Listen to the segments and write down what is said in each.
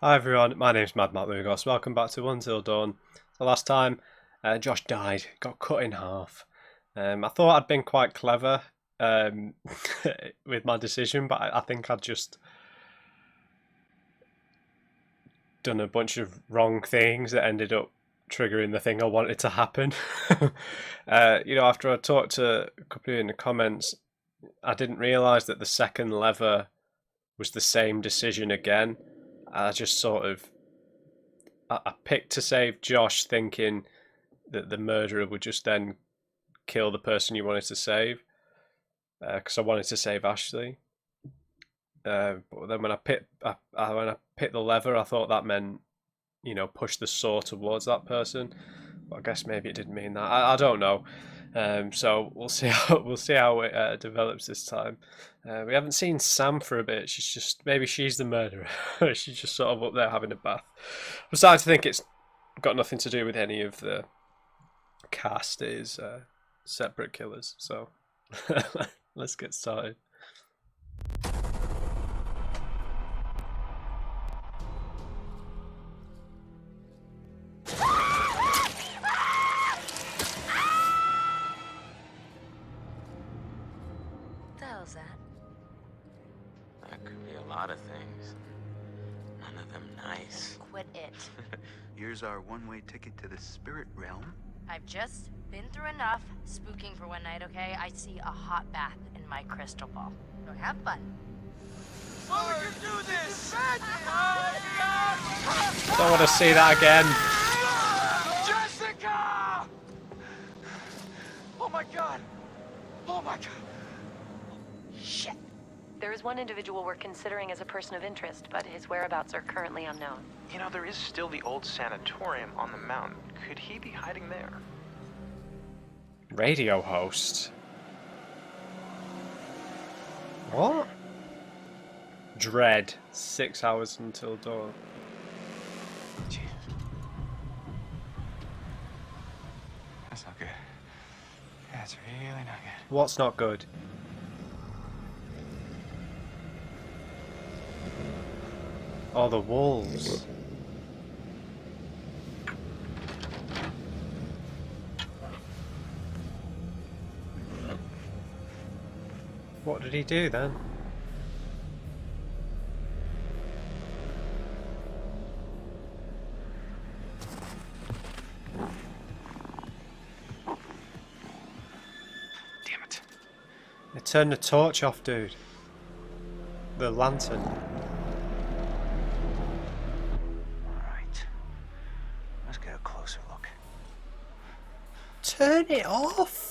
Hi everyone, my name's MadMatt Lugos. Welcome back to Until Dawn. So last time, Josh died, got cut in half. I thought I'd been quite clever with my decision, but I think I'd just done a bunch of wrong things that ended up triggering the thing I wanted to happen. After I talked to a couple of you in the comments, I didn't realise that the second lever was the same decision again. I just sort of I picked to save Josh, thinking that the murderer would just then kill the person you wanted to save, because I wanted to save Ashley. But then when I picked the lever, I thought that meant push the saw towards that person. But I guess maybe it didn't mean that. I don't know. So we'll see how it develops this time. We haven't seen Sam for a bit. Maybe she's the murderer. She's just sort of up there having a bath. I'm starting to think it's got nothing to do with any of the cast. It is separate killers. So let's get started. That could be a lot of things. None of them nice. Quit it. Here's our one-way ticket to the spirit realm. I've just been through enough spooking for one night, okay? I see a hot bath in my crystal ball. So have fun. Oh, we can do this! Don't want to see that again. Jessica! Oh my god! Oh my god! Shit. There is one individual we're considering as a person of interest, but his whereabouts are currently unknown. You know, there is still the old sanatorium on the mountain. Could he be hiding there? Radio host. What? Dread. 6 hours until dawn. Jesus. That's not good. That's really not good. What's not good? Oh, the wolves. What did he do then? Damn it. They turned the torch off, dude. The lantern. Alright. Let's get a closer look. Turn it off!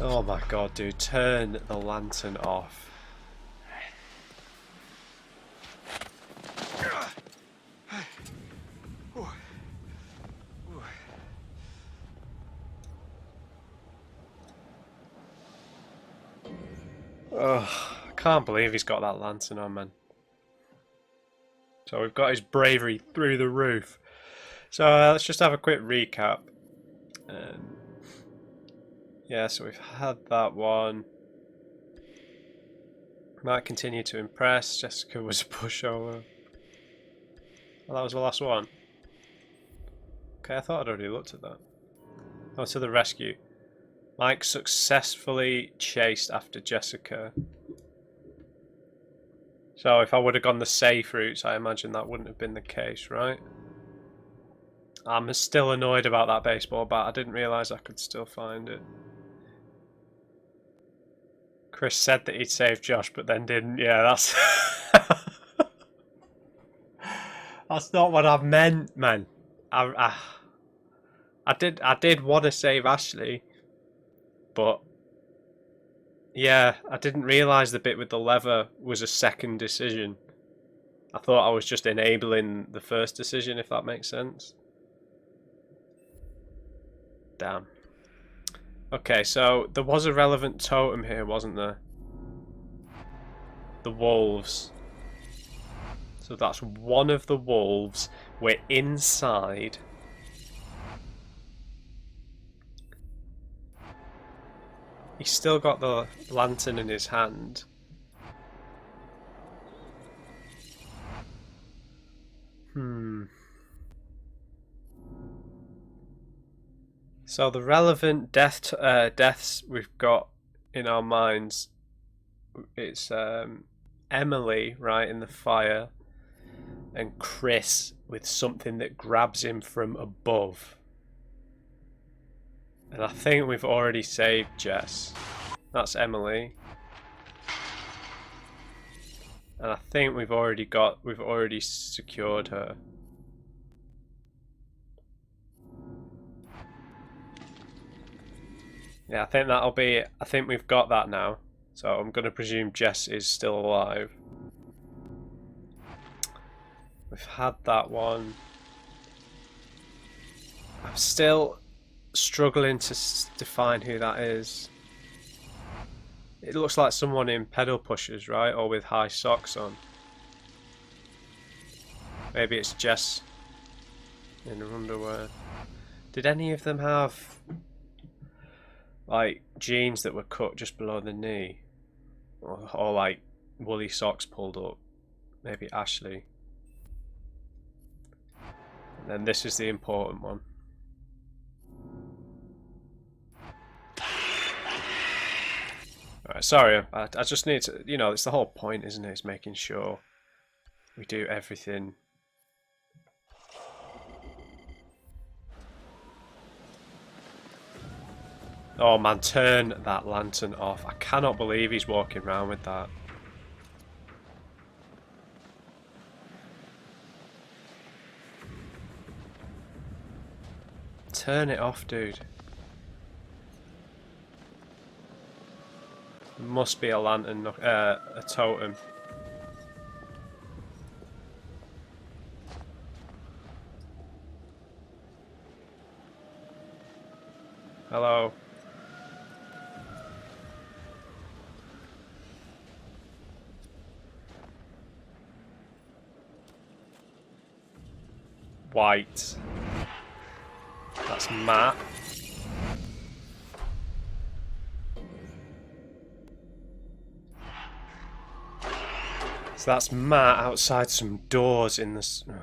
Oh my god, dude, turn the lantern off. Oh, I can't believe he's got that lantern on, man. So we've got his bravery through the roof. So let's just have a quick recap. Yeah, so we've had that one. Might continue to impress. Jessica was a pushover. Well, that was the last one. Okay, I thought I'd already looked at that. Oh, to the rescue. Mike successfully chased after Jessica. So if I would have gone the safe routes, I imagine that wouldn't have been the case, right? I'm still annoyed about that baseball bat. I didn't realise I could still find it. Chris said that he'd save Josh, but then didn't. Yeah, that's... That's not what I meant, man. I did want to save Ashley, but yeah, I didn't realise the bit with the lever was a second decision. I thought I was just enabling the first decision, if that makes sense. Damn. Okay, so there was a relevant totem here, wasn't there? The wolves. So that's one of the wolves. We're inside. He's still got the lantern in his hand. So the relevant deaths we've got in our minds, it's Emily, right, in the fire, and Chris with something that grabs him from above. And I think we've already saved Jess. That's Emily. And I think we've already secured her. Yeah, I think that'll be it. I think we've got that now. So I'm going to presume Jess is still alive. We've had that one. I'm still struggling to define who that is. It looks like someone in pedal pushers, right? Or with high socks on. Maybe it's Jess in her underwear. Did any of them have like jeans that were cut just below the knee? Or like woolly socks pulled up? Maybe Ashley. And then this is the important one. Alright, sorry, I just need to, you know, it's the whole point, isn't it? It's making sure we do everything. Oh man, turn that lantern off. I cannot believe he's walking around with that. Turn it off, dude. Must be a lantern, a totem. Hello. White. That's Matt. So that's Matt outside some doors in the snow.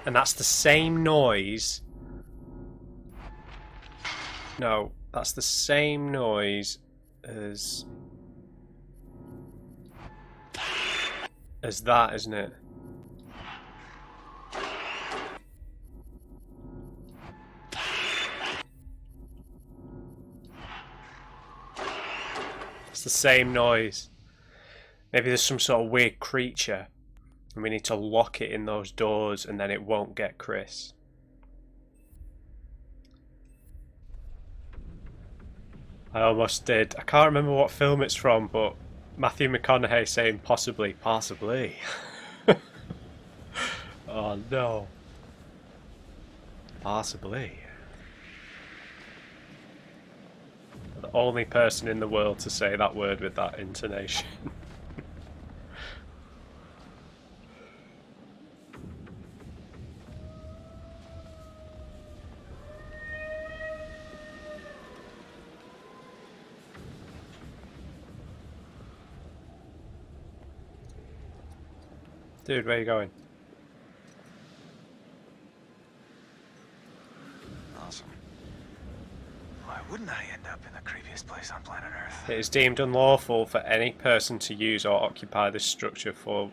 And that's the same noise. No, that's the same noise as that, isn't it? It's the same noise. Maybe there's some sort of weird creature and we need to lock it in those doors and then it won't get Chris. I almost did. I can't remember what film it's from, but Matthew McConaughey saying possibly. Oh no. Possibly. The only person in the world to say that word with that intonation. Dude, where are you going? Awesome. Why wouldn't I end up in the creepiest place on planet Earth? It is deemed unlawful for any person to use or occupy this structure forthwith.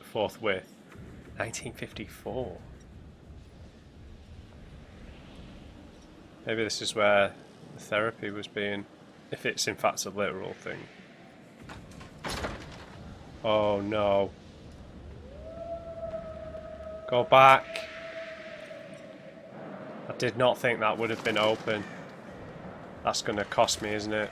1954. Maybe this is where the therapy was being, if it's in fact a literal thing. Oh no. Go back. I did not think that would have been open. That's going to cost me, isn't it?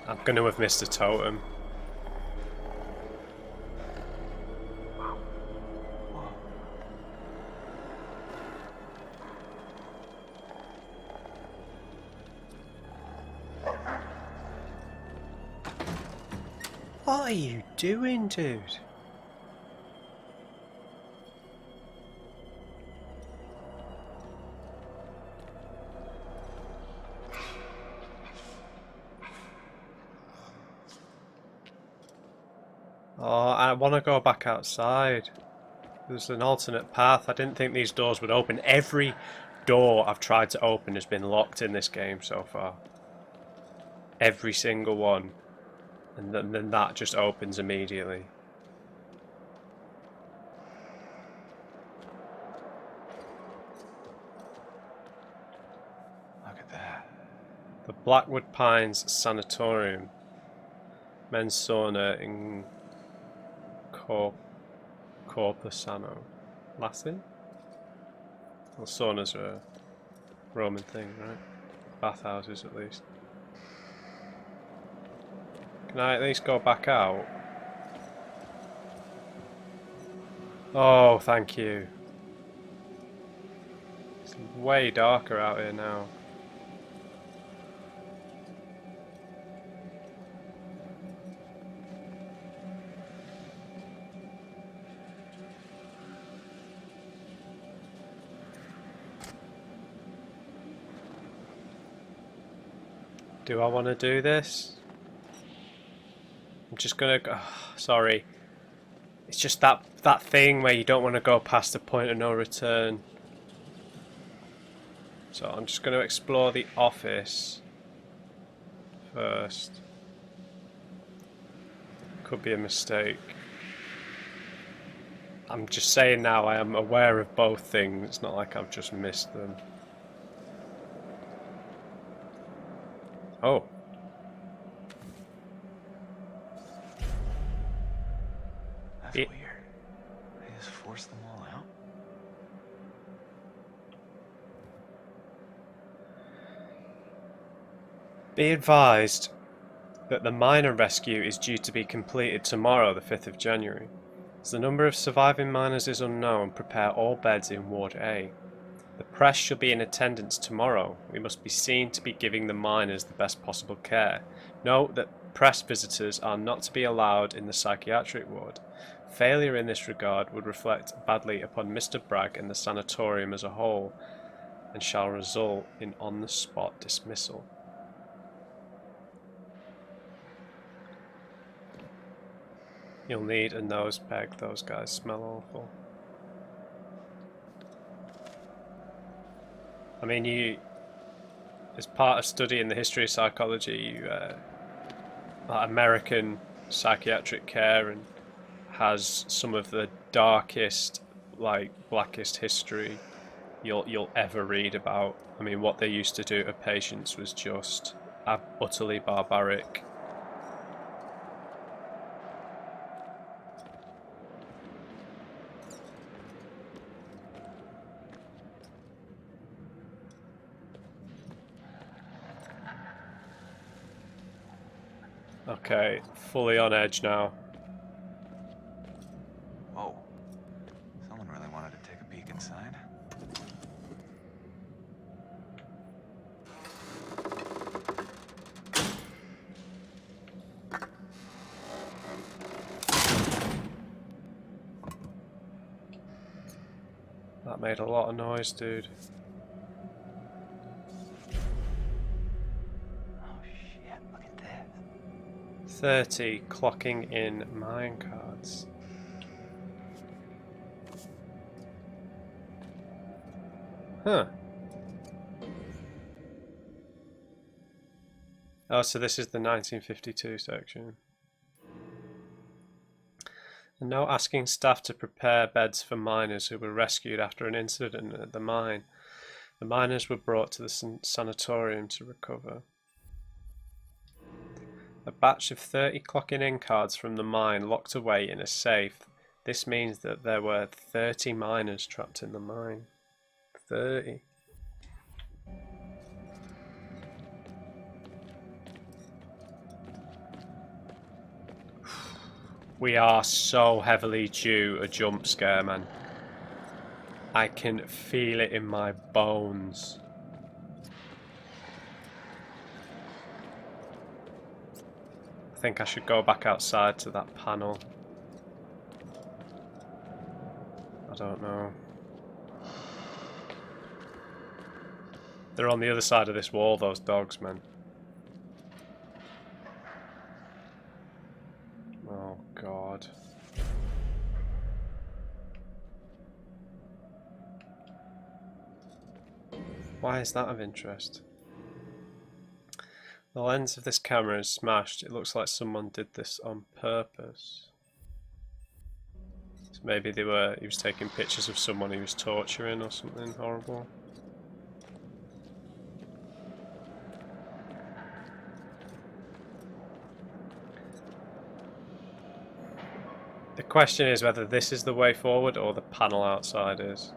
I'm going to have missed a totem. What are you doing, dude? Oh, I want to go back outside. There's an alternate path. I didn't think these doors would open. Every door I've tried to open has been locked in this game so far. Every single one. And then that just opens immediately. Look at that. The Blackwood Pines Sanatorium. Men's sauna in Corpus Sano. Latin? Well, saunas are a Roman thing, right? Bathhouses at least. Can I at least go back out? Oh, thank you. It's way darker out here now. Do I want to do this? I'm just gonna go. Oh, sorry. It's just that thing where you don't want to go past the point of no return. So I'm just going to explore the office first. Could be a mistake. I'm just saying now I am aware of both things. It's not like I've just missed them. Oh. That's weird. They just forced them all out? Be advised that the miner rescue is due to be completed tomorrow, the 5th of January. As the number of surviving miners is unknown, prepare all beds in Ward A. The press shall be in attendance tomorrow. We must be seen to be giving the miners the best possible care. Note that press visitors are not to be allowed in the psychiatric ward. Failure in this regard would reflect badly upon Mr. Bragg and the sanatorium as a whole, and shall result in on-the-spot dismissal. You'll need a nose peg. Those guys smell awful. I mean, you, as part of studying the history of psychology, you, American psychiatric care and has some of the darkest, like blackest history you'll ever read about. I mean, what they used to do to patients was just utterly barbaric. Okay, fully on edge now. Whoa. Someone really wanted to take a peek inside. That made a lot of noise, dude. Oh shit, look at this. 30 clocking in mine cards. Huh. Oh, so this is the 1952 section. A note asking staff to prepare beds for miners who were rescued after an incident at the mine. The miners were brought to the sanatorium to recover. A batch of 30 clocking in cards from the mine locked away in a safe. This means that there were 30 miners trapped in the mine. 30. We are so heavily due a jump scare, man. I can feel it in my bones. I think I should go back outside to that panel. I don't know. They're on the other side of this wall, those dogs, man. Oh, God. Why is that of interest? The lens of this camera is smashed. It looks like someone did this on purpose. So maybe he was taking pictures of someone he was torturing or something horrible. The question is whether this is the way forward or the panel outside is.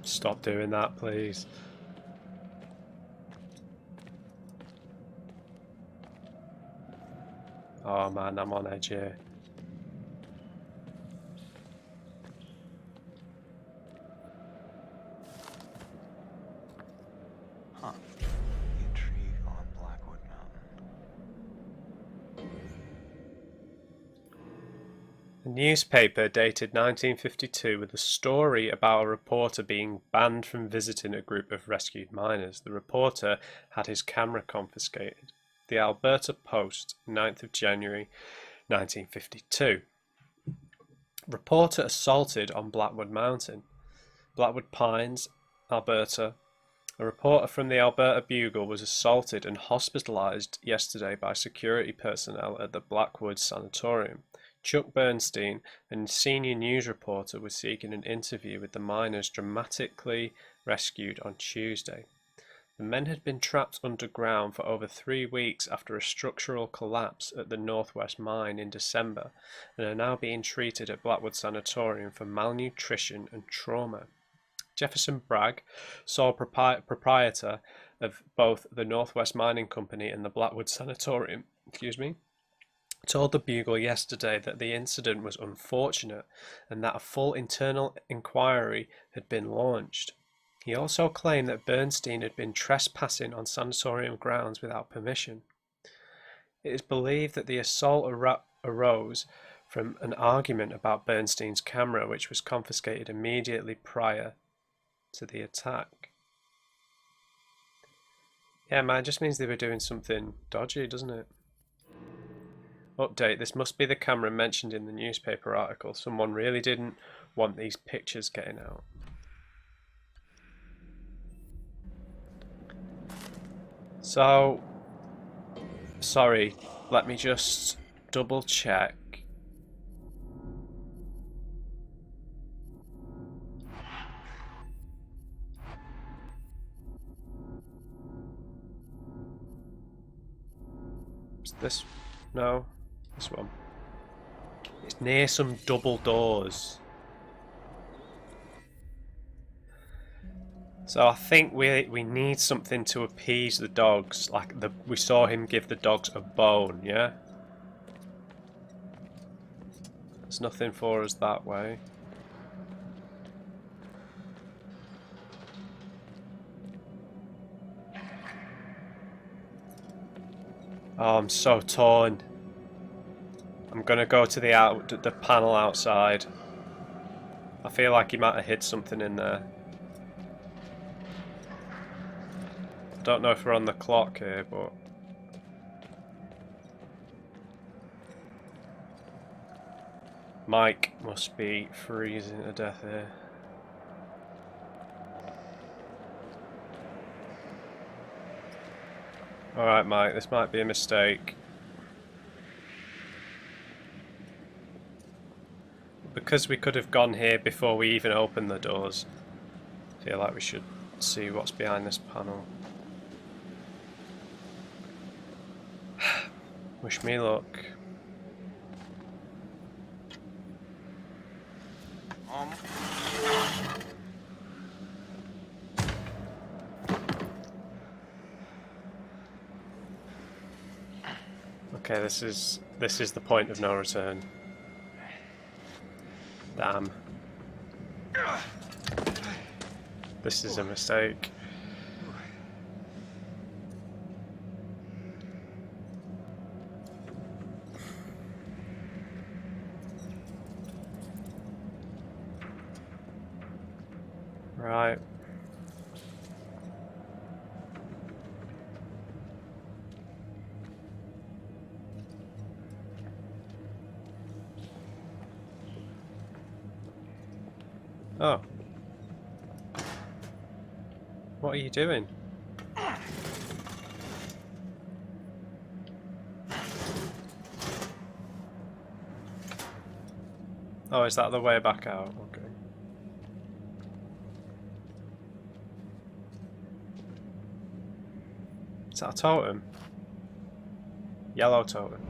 Stop doing that, please. Oh man, I'm on edge here. Huh. Intrigue on Blackwood Mountain. A newspaper dated 1952 with a story about a reporter being banned from visiting a group of rescued miners. The reporter had his camera confiscated. The Alberta Post, 9th of January 1952. Reporter assaulted on Blackwood Mountain. Blackwood Pines, Alberta. A reporter from the Alberta Bugle was assaulted and hospitalized yesterday by security personnel at the Blackwood Sanatorium. Chuck Bernstein, a senior news reporter, was seeking an interview with the miners dramatically rescued on Tuesday. The men had been trapped underground for over 3 weeks after a structural collapse at the Northwest Mine in December and are now being treated at Blackwood Sanatorium for malnutrition and trauma. Jefferson Bragg, sole proprietor of both the Northwest Mining Company and the Blackwood Sanatorium, told the Bugle yesterday that the incident was unfortunate and that a full internal inquiry had been launched. He also claimed that Bernstein had been trespassing on sanatorium grounds without permission. It is believed that the assault arose from an argument about Bernstein's camera, which was confiscated immediately prior to the attack. Yeah, man, it just means they were doing something dodgy, doesn't it? Update, this must be the camera mentioned in the newspaper article. Someone really didn't want these pictures getting out. So, sorry, let me just double check. Is this? No, this one. It's near some double doors. So I think we need something to appease the dogs. Like we saw him give the dogs a bone, yeah? There's nothing for us that way. Oh, I'm so torn. I'm gonna go to the panel outside. I feel like he might have hid something in there. I don't know if we're on the clock here, but Mike must be freezing to death here. Alright, Mike, this might be a mistake. Because we could have gone here before we even opened the doors, I feel like we should see what's behind this panel. Wish me luck. Okay, this is the point of no return. Damn. This is a mistake. Right. Oh. What are you doing? Oh, is that the way back out? Okay. Is that a totem? Yellow totem.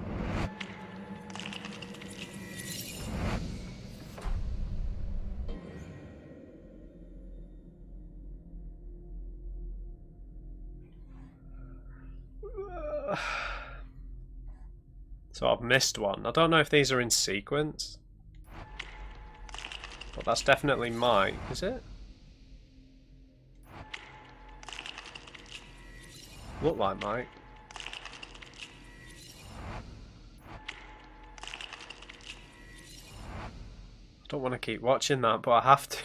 So I've missed one. I don't know if these are in sequence. But that's definitely Mike, is it? Look like Mike. I don't want to keep watching that, but I have to.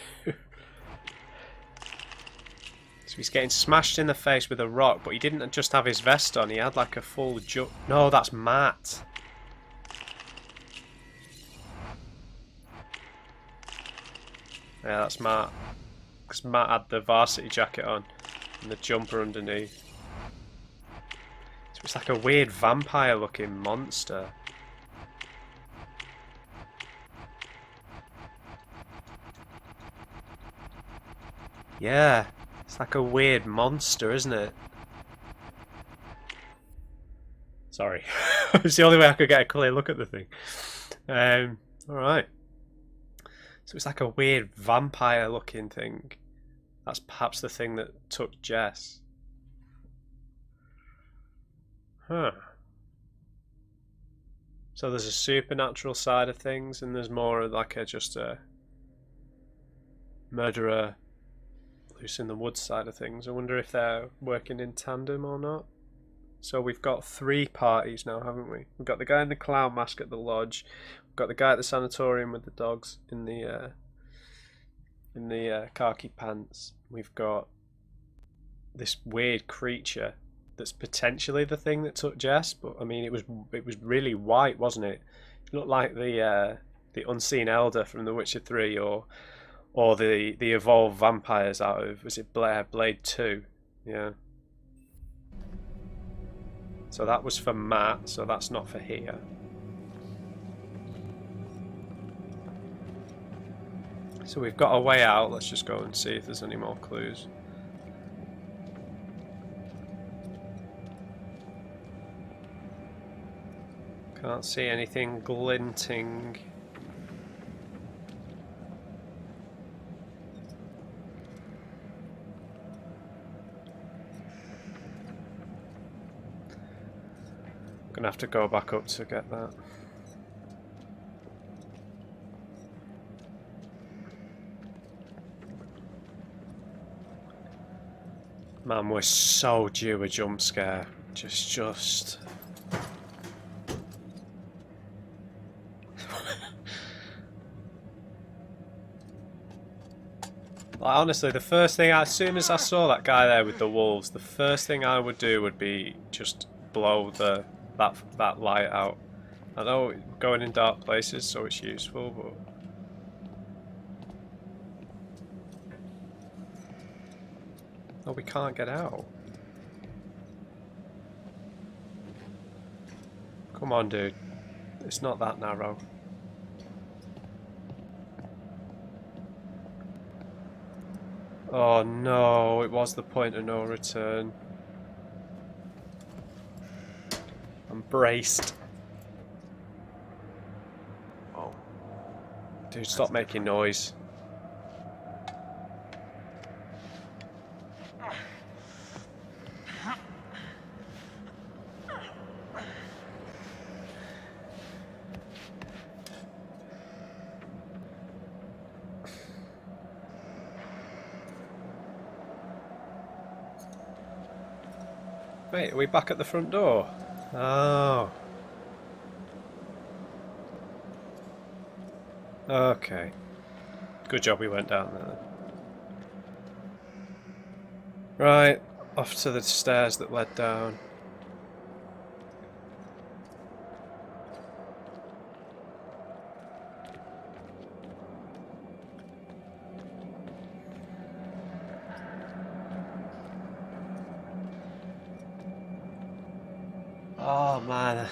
So he's getting smashed in the face with a rock, but he didn't just have his vest on, he had like a full jump. No, that's Matt. Yeah, that's Matt. Because Matt had the varsity jacket on and the jumper underneath. So it's like a weird vampire looking monster. Yeah, it's like a weird monster, isn't it? Sorry. It's the only way I could get a clear look at the thing. Alright. So it's like a weird vampire looking thing. That's perhaps the thing that took Jess. Huh. So there's a supernatural side of things, and there's more like just a murderer loose in the woods side of things. I wonder if they're working in tandem or not. So we've got 3 parties now, haven't we? We've got the guy in the clown mask at the lodge. We've got the guy at the sanatorium with the dogs in the khaki pants. We've got this weird creature that's potentially the thing that took Jess, but I mean it was really white, wasn't it? It looked like the unseen elder from The Witcher 3 or the evolved vampires out of, was it Blade 2? Yeah. So that was for Matt, so that's not for here. So we've got a way out. Let's just go and see if there's any more clues. Can't see anything glinting. Gonna have to go back up to get that. Man, we're so due a jump scare. Just. Like, honestly, the first thing, as soon as I saw that guy there with the wolves, the first thing I would do would be just blow that light out. I know we're going in dark places, so it's useful, but oh, we can't get out. Come on, dude. It's not that narrow. Oh no, it was the point of no return. I'm braced. Oh. Dude, stop making noise. Wait, are we back at the front door? Oh. Okay. Good job we went down there. Right, off to the stairs that led down. Oh man,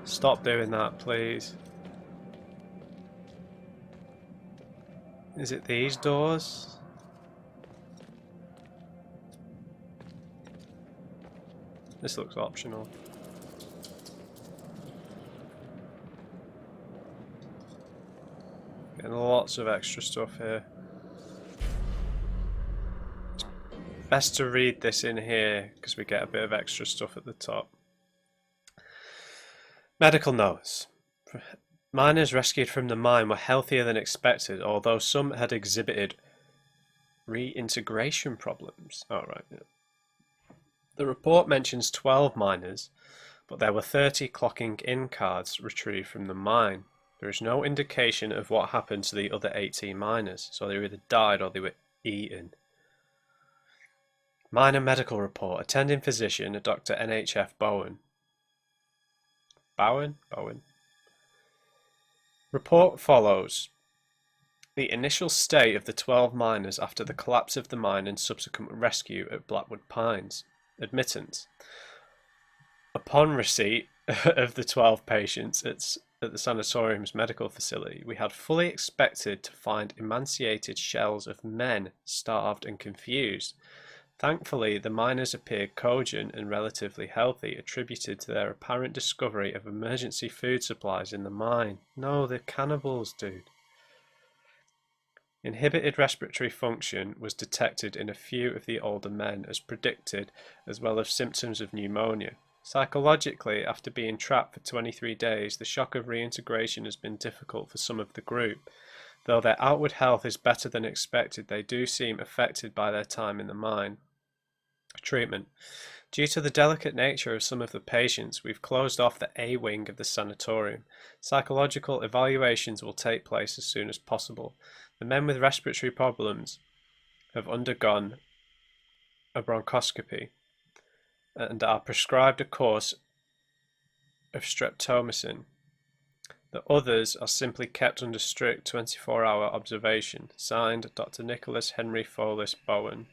stop doing that, please. Is it these doors? This looks optional. Getting lots of extra stuff here. It's best to read this in here because we get a bit of extra stuff at the top. Medical notes. Miners rescued from the mine were healthier than expected, although some had exhibited reintegration problems. Oh, right. Yeah. The report mentions 12 miners, but there were 30 clocking in cards retrieved from the mine. There is no indication of what happened to the other 18 miners, so they either died or they were eaten. Miner medical report. Attending physician, Dr. NHF Bowen. Bowen? Report follows. The initial stay of the 12 miners after the collapse of the mine and subsequent rescue at Blackwood Pines. Admittance. Upon receipt of the 12 patients at the Sanatorium's medical facility, we had fully expected to find emaciated shells of men, starved and confused. Thankfully, the miners appeared cogent and relatively healthy, attributed to their apparent discovery of emergency food supplies in the mine. No, they're cannibals, dude. Inhibited respiratory function was detected in a few of the older men as predicted, as well as symptoms of pneumonia. Psychologically, after being trapped for 23 days, the shock of reintegration has been difficult for some of the group. Though their outward health is better than expected, they do seem affected by their time in the mine. Treatment. Due to the delicate nature of some of the patients, we've closed off the A wing of the sanatorium. Psychological evaluations will take place as soon as possible. The men with respiratory problems have undergone a bronchoscopy and are prescribed a course of streptomycin. The others are simply kept under strict 24-hour observation. Signed, Dr. Nicholas Henry Fowlis Bowen.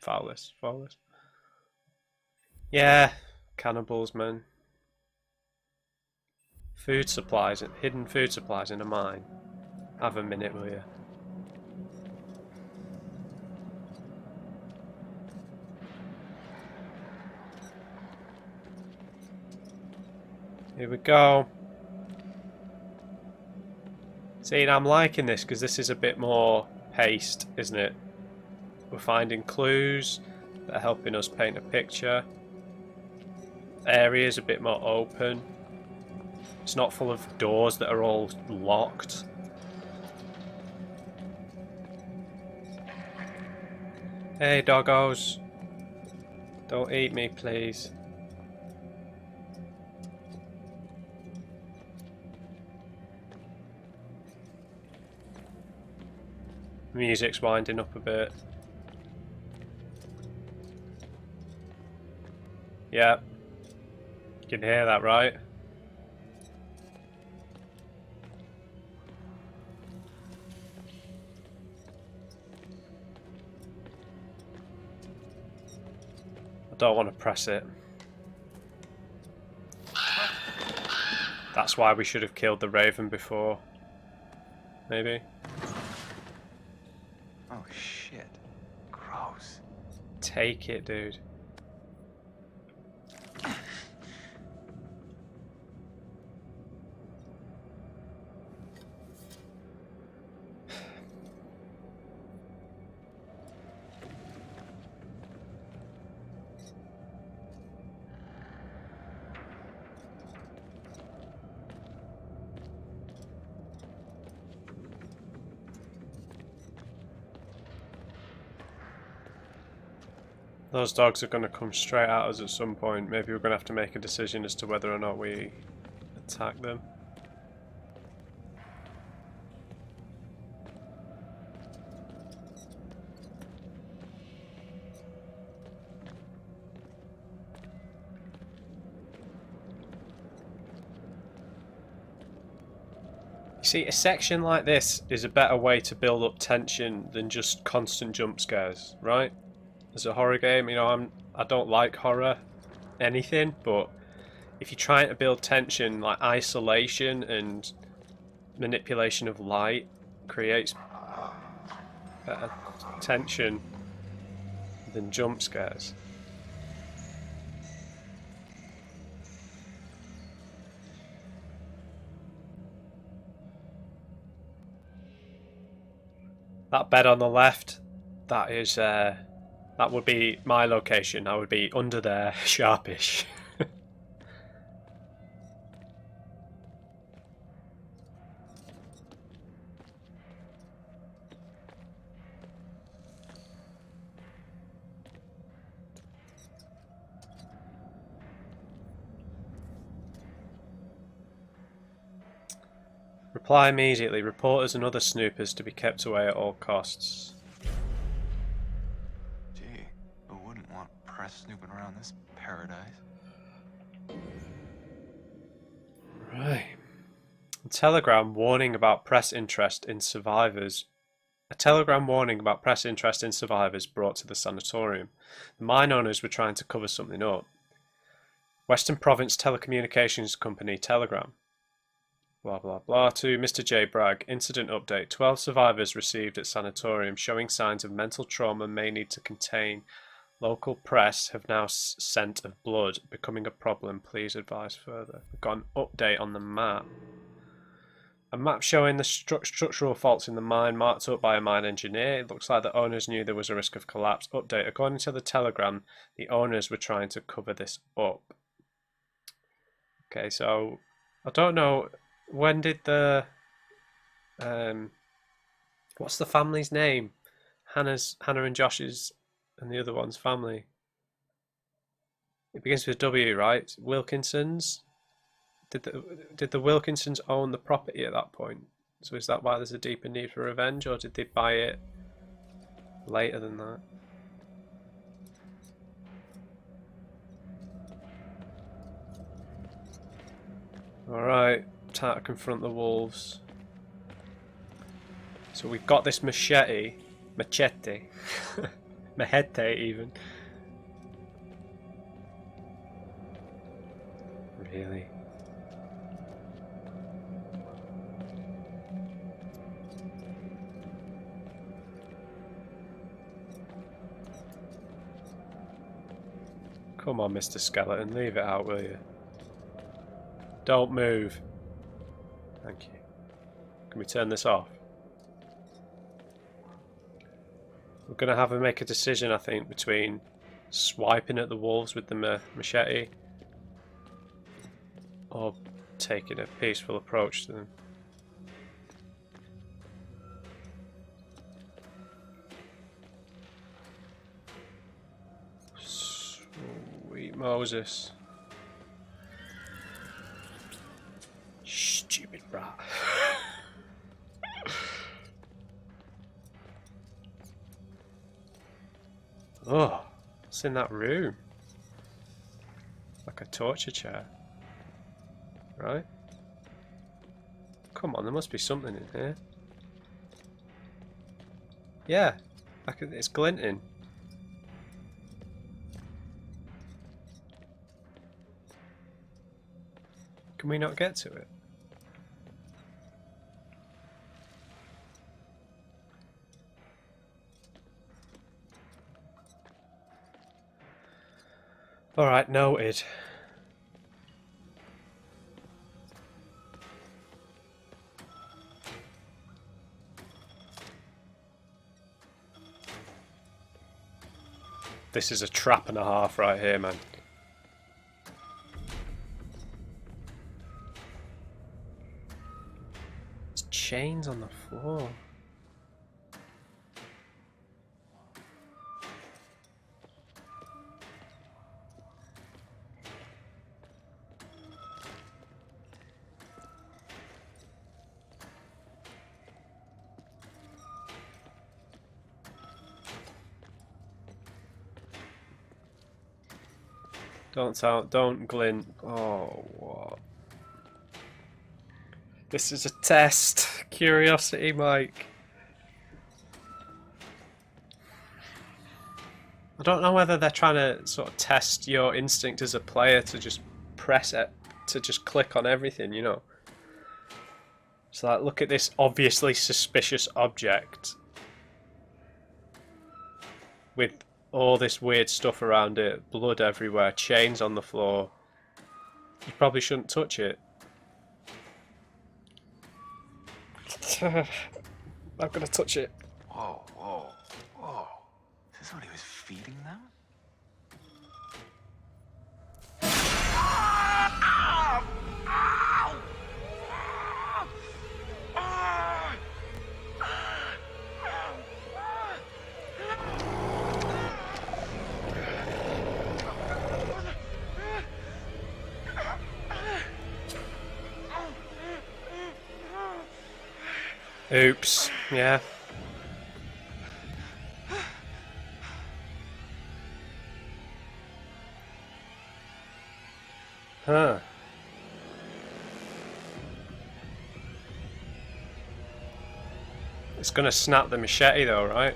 Fowlis. Yeah, cannibals, man. Food supplies, hidden food supplies in a mine. Have a minute, will you? Here we go. See, I'm liking this because this is a bit more paced, isn't it? We're finding clues that are helping us paint a picture. Area's a bit more open. It's not full of doors that are all locked. Hey doggos. Don't eat me, please. Music's winding up a bit. Yeah. You can hear that, right? I don't want to press it. That's why we should have killed the raven before. Maybe. Oh shit. Gross. Take it, dude. Those dogs are going to come straight at us at some point. Maybe we're going to have to make a decision as to whether or not we attack them. See, a section like this is a better way to build up tension than just constant jump scares, right? As a horror game, you know, I don't like horror anything, but if you're trying to build tension, like isolation and manipulation of light creates better tension than jump scares. That bed on the left, that is that would be my location. I would be under there, sharpish. Reply immediately. Reporters and other snoopers to be kept away at all costs. Gee, who wouldn't want press snooping around this paradise? Right. A telegram warning about press interest in survivors. A telegram warning about press interest in survivors brought to the sanatorium. The mine owners were trying to cover something up. Western Province Telecommunications Company telegram. Blah blah blah. To Mr. J. Bragg. Incident update. 12 survivors received at sanatorium showing signs of mental trauma may need to contain. Local press have now scent of blood becoming a problem. Please advise further. We've got an update on the map. A map showing the structural faults in the mine marked up by a mine engineer. It looks like the owners knew there was a risk of collapse. Update. According to the telegram, the owners were trying to cover this up. Okay, so I don't know. When did the what's the family's name? Hannah and Josh's and the other one's family. It begins with a W, right? Wilkinsons. Did the Wilkinsons own the property at that point? So is that why there's a deeper need for revenge, or did they buy it later than that? Alright, time to confront the wolves. So we've got this machete. Machete even. Really? Come on, Mr. Skeleton, leave it out, will you? Don't move. Thank you. Can we turn this off? We're going to have to make a decision, I think, between swiping at the wolves with the machete or taking a peaceful approach to them. Sweet Moses. Stupid rat. Oh, what's in that room? Like a torture chair. Right? Come on, there must be something in here. Yeah, it's glinting. Can we not get to it? Alright, noted. This is a trap and a half right here, man. There's chains on the floor. Don't glint. Oh, what? This is a test. Curiosity, Mike. I don't know whether they're trying to sort of test your instinct as a player to just press it, to just click on everything, you know. So like, look at this obviously suspicious object with all this weird stuff around it, blood everywhere, chains on the floor. You probably shouldn't touch it. I'm gonna touch it. Whoa, whoa, whoa. Is this what he was feeding them? Oops, yeah. Huh. It's gonna snap the machete though, right?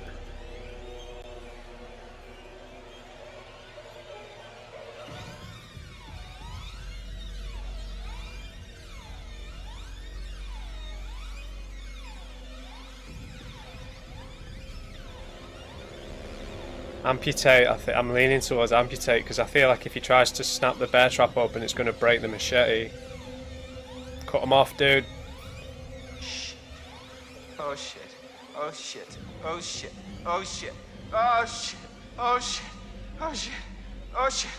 Amputate, I'm leaning towards amputate because I feel like if he tries to snap the bear trap open, it's going to break the machete. Cut him off, dude. Shit. Oh shit. Oh shit. Oh shit. Oh shit. Oh shit. Oh shit. Oh shit. Oh shit.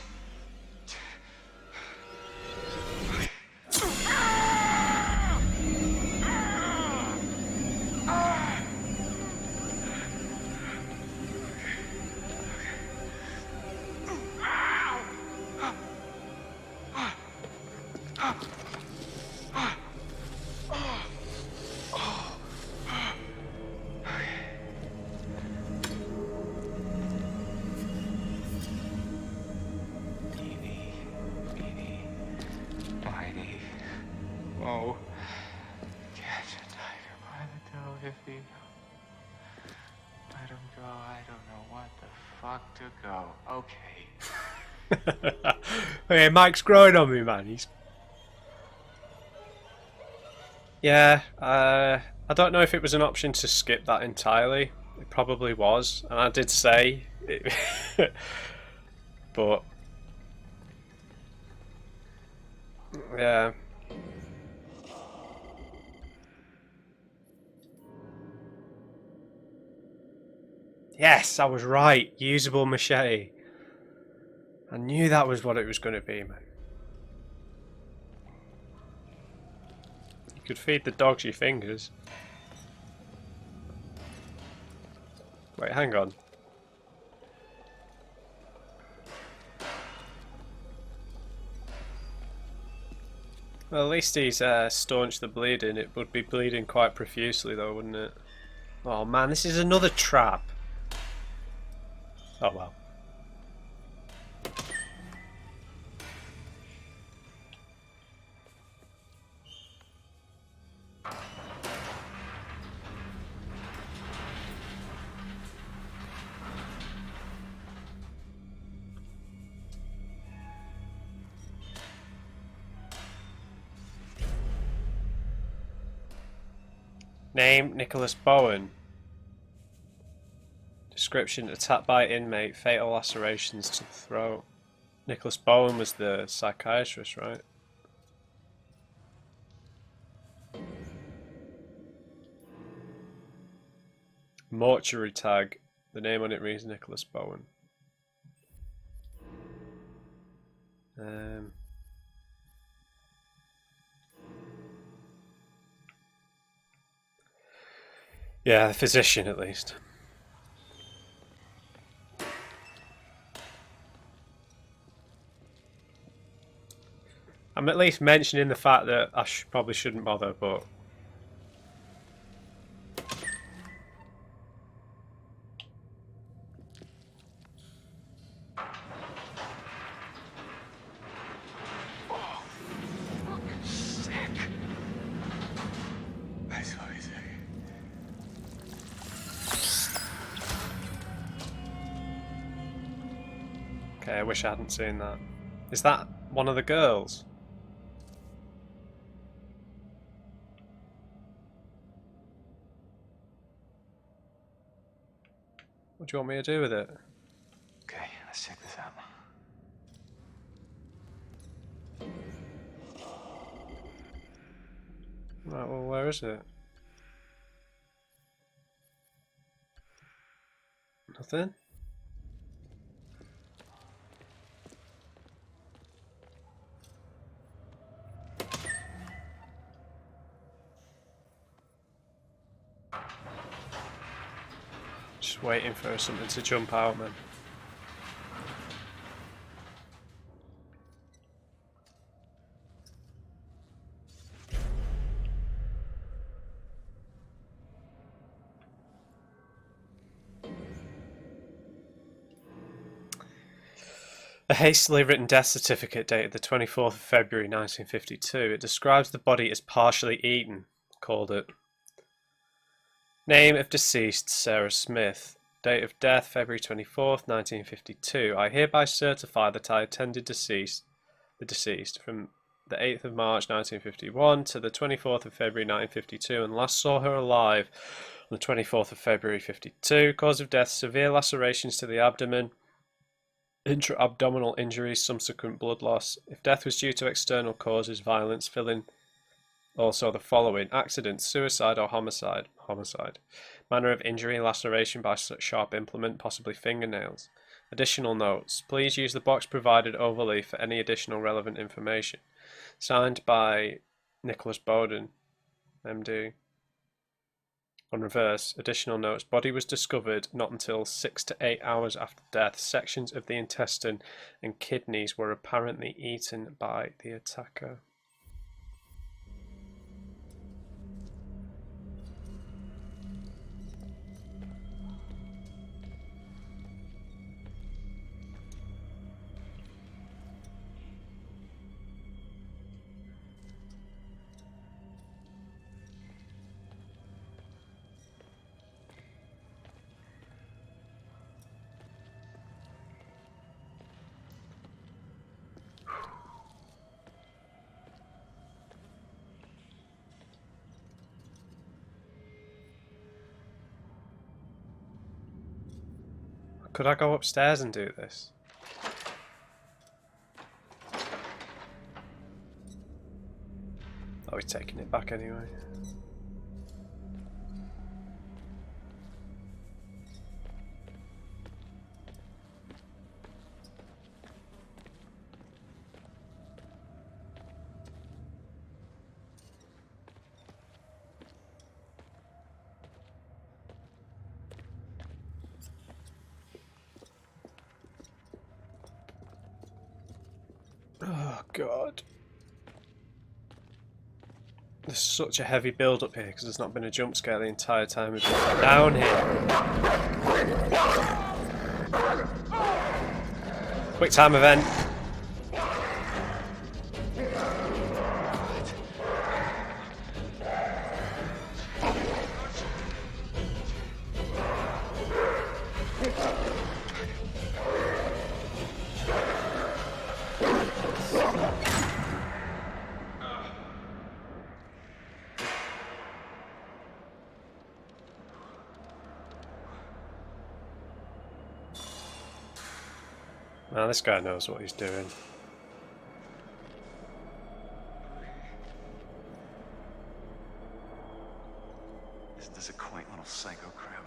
Whoa. Catch a tiger by the toe if he let him go. I don't know what the fuck to go. Okay. Hey, Mike's growing on me, man. He's... Yeah, I don't know if it was an option to skip that entirely. It probably was, and I did say it. But yeah. Yes, I was right. Usable machete. I knew that was what it was going to be, man. You could feed the dogs your fingers. Wait, hang on. Well, at least he's staunched the bleeding. It would be bleeding quite profusely though, wouldn't it? Oh man, this is another trap. Oh well. Name, Nicholas Bowen. Description, attacked by inmate, fatal lacerations to the throat. Nicholas Bowen was the psychiatrist, right? Mortuary tag. The name on it reads Nicholas Bowen. Yeah, the physician at least. I'm at least mentioning the fact that I probably shouldn't bother, but... Okay, I wish I hadn't seen that. Is that one of the girls? What do you want me to do with it? Okay, let's check this out. Right, well, where is it? Nothing? Just waiting for something to jump out, man. A hastily written death certificate dated the 24th of February 1952. It describes the body as partially eaten, called it. Name of deceased, Sarah Smith. Date of death, February 24th, 1952. I hereby certify that I attended the deceased from the 8th of March 1951 to the 24th of February 1952 and last saw her alive on the 24th of February 52. Cause of death, severe lacerations to the abdomen, intra-abdominal injuries, subsequent blood loss. If death was due to external causes, violence, fill in also the following: accident, suicide, or homicide. Homicide. Manner of injury, laceration by sharp implement, possibly fingernails. Additional notes. Please use the box provided overleaf for any additional relevant information. Signed by Nicholas Bowden, MD. On reverse, additional notes. Body was discovered not until 6 to 8 hours after death. Sections of the intestine and kidneys were apparently eaten by the attacker. Could I go upstairs and do this? Oh, he's taking it back anyway. Oh god. There's such a heavy build up here because there's not been a jump scare the entire time we've been down here. Quick time event. Now this guy knows what he's doing. Isn't this a quaint little psycho crib?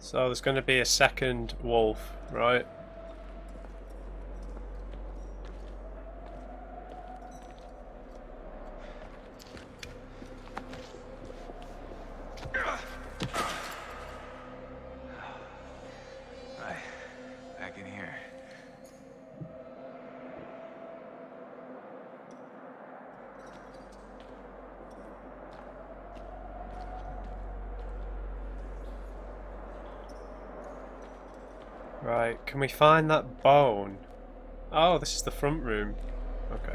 So there's going to be a second wolf, right? Right, back in here. Right, can we find that bone? Oh, this is the front room. Okay.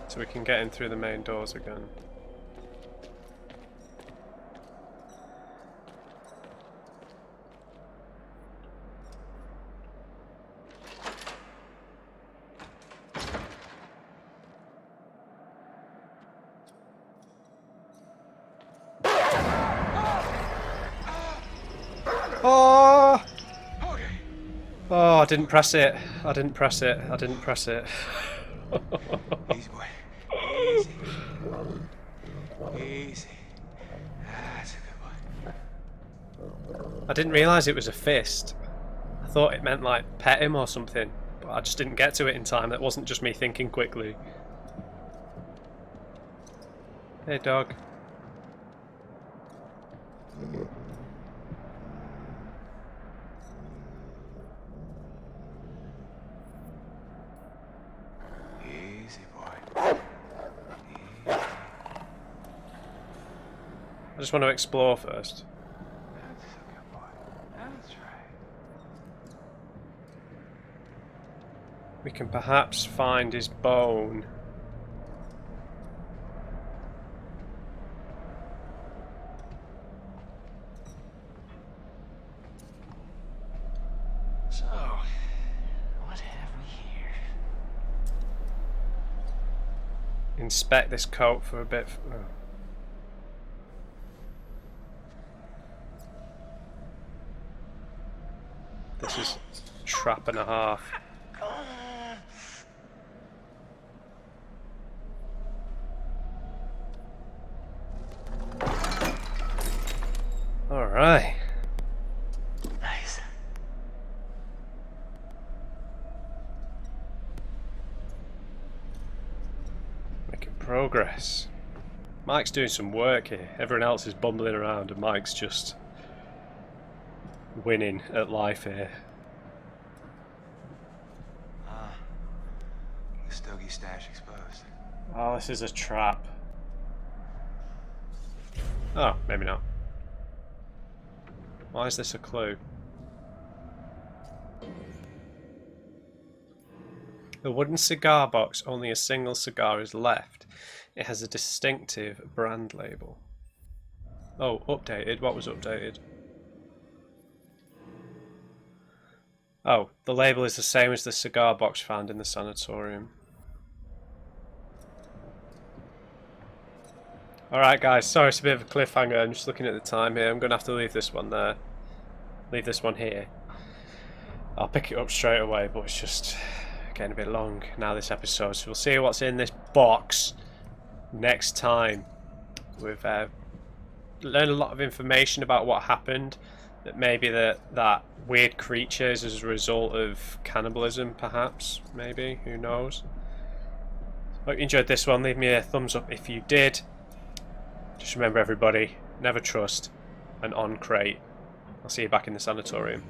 So we can get in through the main doors again. Oh! Oh, I didn't press it. I didn't press it. I didn't press it. Easy, boy. Easy. Easy. That's a good boy. I didn't realise it was a fist. I thought it meant like pet him or something, but I just didn't get to it in time. That wasn't just me thinking quickly. Hey, dog. Easy, boy. I just want to explore first. That's a good boy. That's right. We can perhaps find his bone. So, what have we here? Inspect this coat for a bit. Oh. This is a trap and a half. Alright. Nice. Making progress. Mike's doing some work here. Everyone else is bumbling around and Mike's just winning at life here. The Stogie stash exposed. Oh, this is a trap. Oh, maybe not. Why is this a clue? The wooden cigar box, only a single cigar is left. It has a distinctive brand label. Oh, updated. What was updated? Oh, the label is the same as the cigar box found in the sanatorium. Alright guys, sorry it's a bit of a cliffhanger, I'm just looking at the time here. I'm going to have to leave this one there. Leave this one here. I'll pick it up straight away, but it's just getting a bit long now this episode. So we'll see what's in this box next time. We've learned a lot of information about what happened. That maybe that weird creature is as a result of cannibalism, perhaps, maybe, who knows. Hope you enjoyed this one. Leave me a thumbs up if you did. Just remember everybody, never trust, and on crate. I'll see you back in the sanatorium.